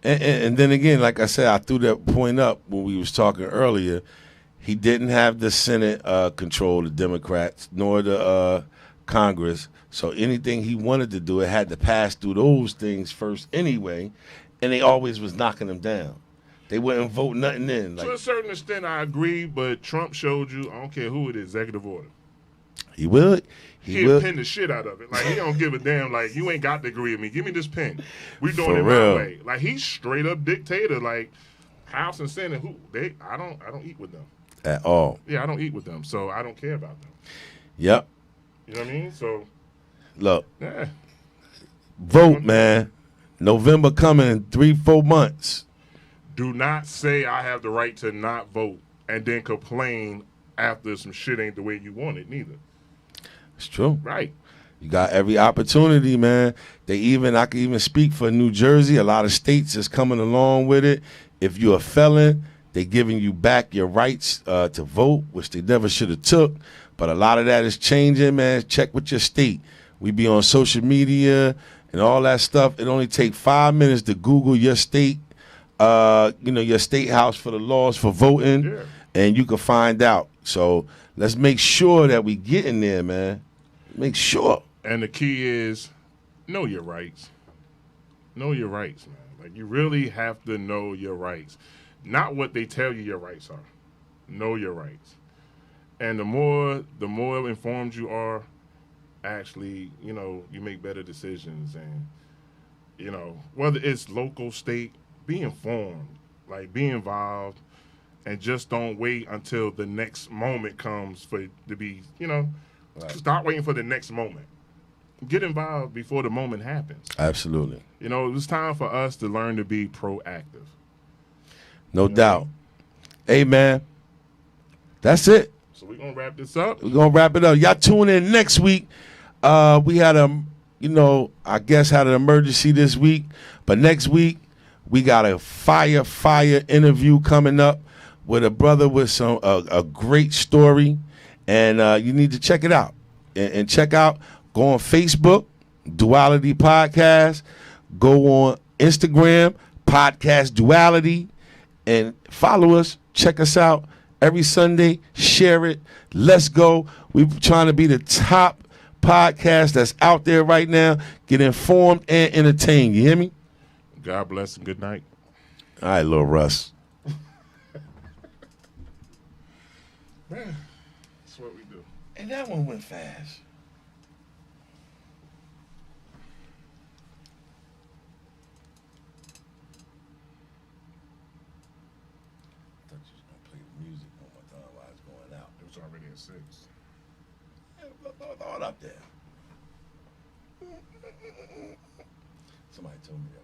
And then again, like I said, I threw that point up when we was talking earlier. He didn't have the Senate control, the Democrats, nor the Congress. So anything he wanted to do, it had to pass through those things first anyway. And they always was knocking them down. They wouldn't vote nothing in. To a certain extent, I agree, but Trump showed you, I don't care who it is, executive order. He would. He'll pen the shit out of it. Like, he don't give a damn. Like, you ain't got to agree with me. Give me this pen. We doing it my way. Like, he's straight up dictator. Like, House and Senate, I don't eat with them. At all. Yeah, I don't eat with them, so I don't care about them. Yep. You know what I mean? So, look. Yeah. Vote, man. November coming in 3-4 months. Do not say I have the right to not vote and then complain after some shit ain't the way you want it, neither. It's true. Right. You got every opportunity, man. I can even speak for New Jersey. A lot of states is coming along with it. If you're a felon, they giving you back your rights to vote, which they never should have took. But a lot of that is changing, man. Check with your state. We be on social media and all that stuff. It only take 5 minutes to Google your state, your state house for the laws for voting, and you can find out. So let's make sure that we get in there, man. Make sure. And the key is know your rights. Know your rights, man. Like, you really have to know your rights. Not what they tell you your rights are. Know your rights. And the more informed you are, actually, you make better decisions. And, whether it's local, state, be informed. Like, be involved. And just don't wait until the next moment comes for it to be, right. Start waiting for the next moment. Get involved before the moment happens. Absolutely. It's time for us to learn to be proactive. No doubt. Hey, man, that's it. So we're going to wrap this up. We're going to wrap it up. Y'all tune in next week. We had a I guess had an emergency this week, but next week we got a fire interview coming up with a brother with a great story, and you need to check it out. And check out, go on Facebook, Duality Podcast, go on Instagram, Podcast Duality, and follow us, check us out every Sunday, share it, let's go. We're trying to be the top podcast that's out there right now. Get informed and entertained. You hear me? God bless and good night. All right, little Russ. Man, that's what we do. And that one went fast. I thought you was going to play the music one more time while it's going out. It was already at 6. Yeah, throw it up there. Somebody told me that.